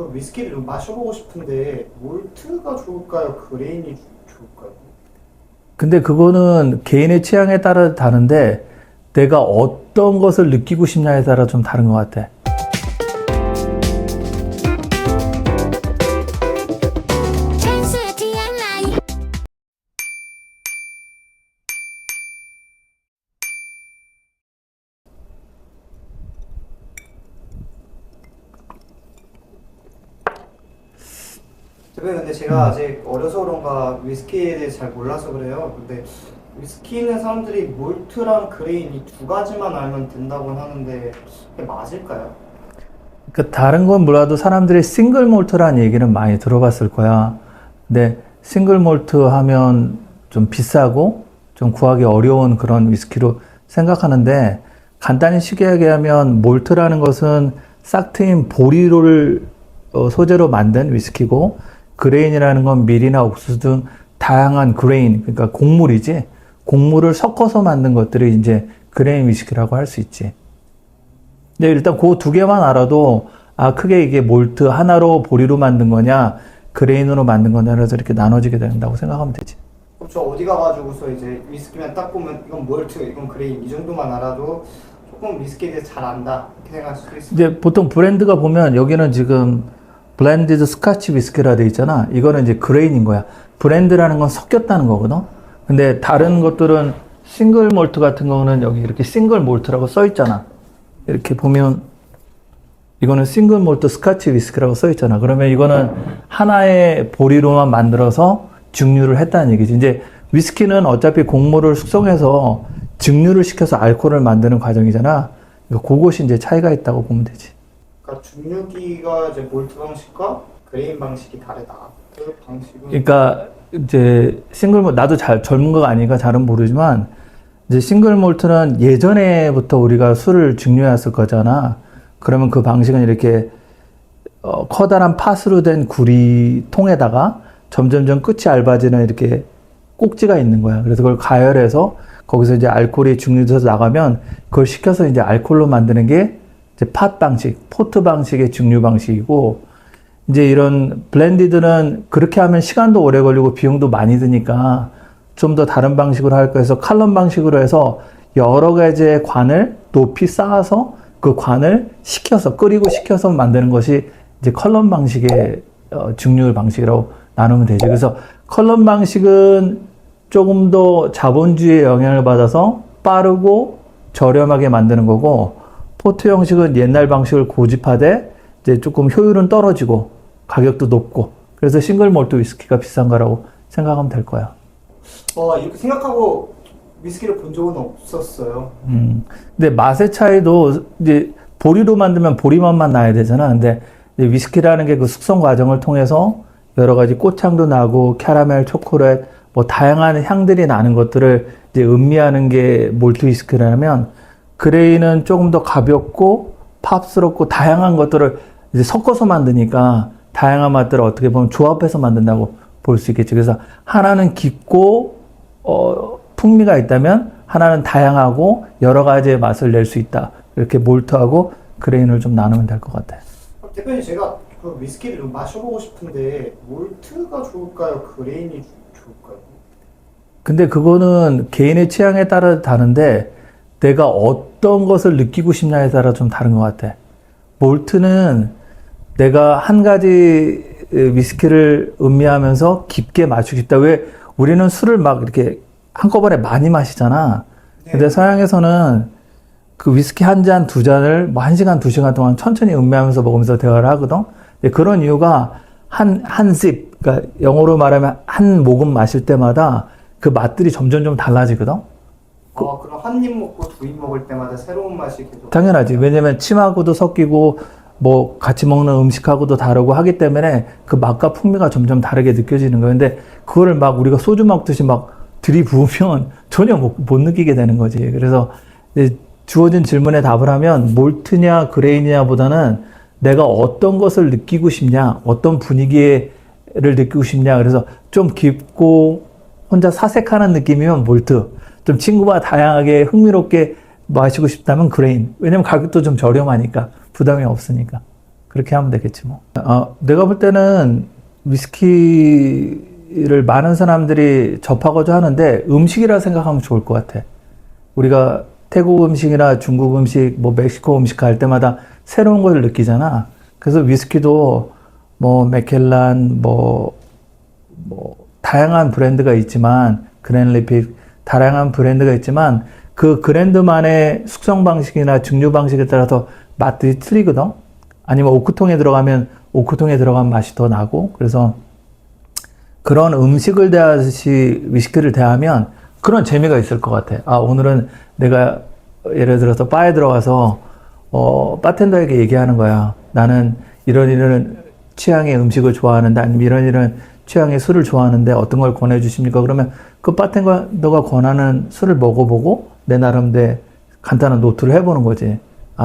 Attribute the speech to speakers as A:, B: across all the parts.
A: 그 위스키를 좀 마셔보고 싶은데 몰트가 좋을까요? 그레인이 좋을까요?
B: 근데 그거는 개인의 취향에 따라 다른데 내가 어떤 것을 느끼고 싶냐에 따라 좀 다른 것 같아.
A: 대표님 근데 제가 아직 어려서 그런가 위스키에 대해서 잘 몰라서 그래요. 근데 위스키는 사람들이 몰트랑 그레인 이 두 가지만 알면 된다고 하는데 그게 맞을까요?
B: 그 다른 건 몰라도 사람들이 싱글 몰트라는 얘기는 많이 들어봤을 거야. 근데 싱글 몰트 하면 좀 비싸고 좀 구하기 어려운 그런 위스키로 생각하는데 간단히 쉽게 얘기하면 몰트라는 것은 싹 트인 보리를 소재로 만든 위스키고 그레인이라는 건 밀이나 옥수수 등 다양한 그레인, 그러니까 곡물이지. 곡물을 섞어서 만든 것들이 이제 그레인 위스키라고 할 수 있지. 근데 일단 그 두 개만 알아도 크게 이게 몰트 하나로 보리로 만든 거냐 그레인으로 만든 거냐 해서 이렇게 나눠지게 된다고 생각하면 되지.
A: 그럼 저 어디 가가지고서 이제 위스키만 딱 보면 이건 몰트, 이건 그레인 이 정도만 알아도 조금 위스키에 대해서 잘 안다 이렇게 생각할 수 있어요.
B: 이제 보통 브랜드가 보면 여기는 지금 블렌디드 스카치 위스키라 돼 있잖아. 이거는 이제 그레인인 거야. 브랜드라는 건 섞였다는 거거든. 근데 다른 것들은 싱글 몰트 같은 거는 여기 이렇게 싱글 몰트라고 써 있잖아. 이렇게 보면 이거는 싱글 몰트 스카치 위스키라고 써 있잖아. 그러면 이거는 하나의 보리로만 만들어서 증류를 했다는 얘기지. 이제 위스키는 어차피 곡물을 숙성해서 증류를 시켜서 알코올을 만드는 과정이잖아. 그것이 이제 차이가 있다고 보면 되지.
A: 그러니까 중류기가 이제 몰트 방식과 그레인 방식이 다르다. 그 방식은
B: 그러니까 이제 싱글 몰트 나도 잘 젊은 거가 아니니까 잘은 모르지만 이제 싱글 몰트는 예전에부터 우리가 술을 증류했을 거잖아. 그러면 그 방식은 이렇게 커다란 팥으로 된 구리통에다가 점점점 끝이 얇아지는 이렇게 꼭지가 있는 거야. 그래서 그걸 가열해서 거기서 이제 알코올이 증류돼서 나가면 그걸 식혀서 이제 알코올로 만드는 게 이제 팟 방식, 포트 방식의 증류 방식이고 이제 이런 블렌디드는 그렇게 하면 시간도 오래 걸리고 비용도 많이 드니까 좀 더 다른 방식으로 할 거여서 칼럼 방식으로 해서 여러 가지의 관을 높이 쌓아서 그 관을 식혀서 끓이고 식혀서 만드는 것이 이제 컬럼 방식의 증류 방식이라고 나누면 되죠. 그래서 컬럼 방식은 조금 더 자본주의의 영향을 받아서 빠르고 저렴하게 만드는 거고 포트 형식은 옛날 방식을 고집하되 이제 조금 효율은 떨어지고 가격도 높고 그래서 싱글 몰트 위스키가 비싼 거라고 생각하면 될 거야.
A: 이렇게 생각하고 위스키를 본 적은 없었어요.
B: 근데 맛의 차이도 이제 보리로 만들면 보리맛만 나야 되잖아. 근데 이제 위스키라는 게 그 숙성 과정을 통해서 여러 가지 꽃향도 나고 캐러멜, 초콜릿, 뭐 다양한 향들이 나는 것들을 이제 음미하는 게 몰트 위스키라면 그레이는 조금 더 가볍고 팝스럽고 다양한 것들을 이제 섞어서 만드니까 다양한 맛들을 어떻게 보면 조합해서 만든다고 볼 수 있겠죠. 그래서 하나는 깊고 풍미가 있다면 하나는 다양하고 여러 가지의 맛을 낼 수 있다. 이렇게 몰트하고 그레인을 좀 나누면 될 것 같아요.
A: 대표님 제가 그 위스키를 좀 마셔보고 싶은데 몰트가 좋을까요? 그레인이 좋을까요?
B: 근데 그거는 개인의 취향에 따라 다른데 내가 어떤 것을 느끼고 싶냐에 따라 좀 다른 것 같아. 몰트는 내가 한 가지 위스키를 음미하면서 깊게 마시고 싶다. 왜 우리는 술을 막 이렇게 한꺼번에 많이 마시잖아.
A: 네.
B: 근데 서양에서는 그 위스키 한 잔, 두 잔을 뭐 1시간, 2시간 동안 천천히 음미하면서 먹으면서 대화를 하거든. 그런 이유가 한 sip, 그러니까 영어로 말하면 한 모금 마실 때마다 그 맛들이 점점 좀 달라지거든.
A: 그럼 한 입 먹고 두 입 먹을 때마다 새로운 맛이 계속.
B: 당연하지. 왜냐면 침하고도 섞이고 뭐 같이 먹는 음식하고도 다르고 하기 때문에 그 맛과 풍미가 점점 다르게 느껴지는 거예요. 근데 그거를 막 우리가 소주 먹듯이 막 들이부으면 전혀 못 느끼게 되는 거지. 그래서 주어진 질문에 답을 하면 몰트냐 그레인이냐 보다는 내가 어떤 것을 느끼고 싶냐, 어떤 분위기를 느끼고 싶냐. 그래서 좀 깊고 혼자 사색하는 느낌이면 몰트, 좀 친구와 다양하게 흥미롭게 마시고 싶다면 그레인. 왜냐면 가격도 좀 저렴하니까 부담이 없으니까. 그렇게 하면 되겠지 뭐. 내가 볼 때는 위스키를 많은 사람들이 접하고자 하는데 음식이라 생각하면 좋을 것 같아. 우리가 태국 음식이나 중국 음식, 뭐 멕시코 음식 갈 때마다 새로운 걸 느끼잖아. 그래서 위스키도 뭐 맥켈란, 뭐 다양한 브랜드가 있지만 그랜리픽 다양한 브랜드가 있지만 그 브랜드만의 숙성 방식이나 증류 방식에 따라서 맛들이 틀리거든. 아니면 오크통에 들어가면 오크통에 들어간 맛이 더 나고, 그래서 그런 음식을 대하듯이 위스키를 대하면 그런 재미가 있을 것 같아. 오늘은 내가 예를 들어서 바에 들어가서 바텐더에게 얘기하는 거야. 나는 이런 취향의 음식을 좋아하는데, 아니면 이런 취향의 술을 좋아하는데 어떤 걸 권해주십니까? 그러면 그 바텐더가 권하는 술을 먹어보고 내 나름대로 간단한 노트를 해보는 거지.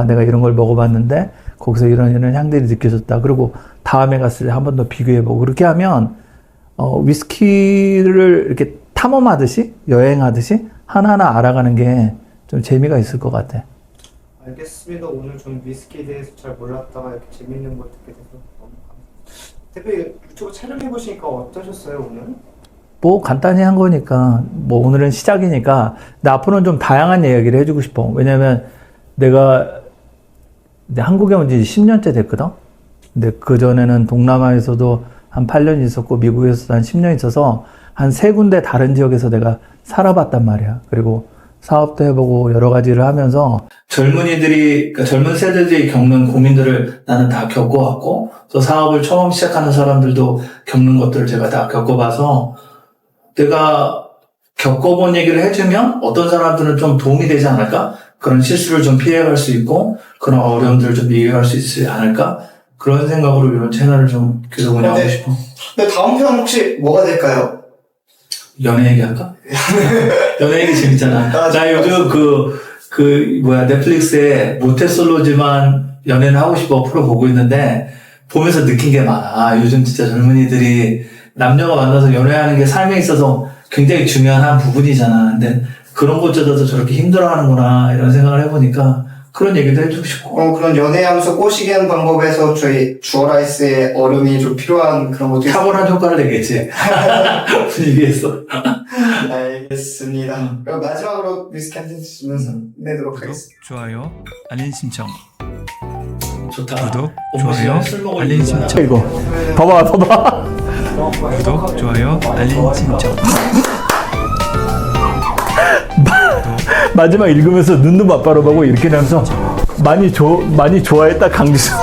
B: 내가 이런 걸 먹어봤는데 거기서 이런 향들이 느껴졌다. 그리고 다음에 갔을 때 한 번 더 비교해보고, 그렇게 하면 위스키를 이렇게 탐험하듯이, 여행하듯이 하나하나 알아가는 게 좀 재미가 있을 것 같아.
A: 알겠습니다. 오늘 좀 위스키에 대해서 잘 몰랐다가 이렇게 재밌는 거 듣게 돼서 너무 감사합니다. 대표님 유튜브 촬영해보시니까 어떠셨어요 오늘?
B: 뭐 간단히 한 거니까, 뭐 오늘은 시작이니까, 근데 앞으로는 좀 다양한 이야기를 해주고 싶어. 왜냐면 내가 한국에 온 지 10년째 됐거든? 근데 그전에는 동남아에서도 한 8년 있었고, 미국에서도 한 10년 있어서 한 3군데 다른 지역에서 내가 살아봤단 말이야. 그리고 사업도 해보고 여러 가지를 하면서 젊은이들이, 그러니까 젊은 세대들이 겪는 고민들을 나는 다 겪어왔고, 또 사업을 처음 시작하는 사람들도 겪는 것들을 제가 다 겪어봐서 내가 겪어본 얘기를 해주면 어떤 사람들은 좀 도움이 되지 않을까? 그런 실수를 좀 피해갈 수 있고, 그런 어려움들을 좀 이겨갈 수 있지 않을까? 그런 생각으로 이런 채널을 좀 계속 운영하고 싶어.
A: 근데 다음 편 혹시 뭐가 될까요?
B: 연애 얘기할까? 연애 얘기 재밌잖아. 나 요즘 넷플릭스에 모태솔로지만 연애는 하고 싶어 프로 보고 있는데, 보면서 느낀 게 많아. 요즘 진짜 젊은이들이 남녀가 만나서 연애하는 게 삶에 있어서 굉장히 중요한 한 부분이잖아. 근데 그런 것조차도 저렇게 힘들어하는구나, 이런 생각을 해보니까 그런 얘기도 해주고 싶고.
A: 그런 연애하면서 꼬시게 하는 방법에서 저희 주어라이스의 얼음이 좀 필요한 그런 것도
B: 탁월한 효과를 내겠지. 분위기에서.
A: 알겠습니다. 그럼 마지막으로 위스키 한 잔 드시면서 내도록 하겠습니다.
C: 좋아요, 알림 신청.
B: 좋다.
C: 구독, 좋아요, 알림 신청.
B: 이거. 봐봐.
C: 구독, 좋아요, 알림 신청.
B: 마지막 읽으면서 눈도 맞바라보고 이렇게 하면서 많이 좋아했다 강지수.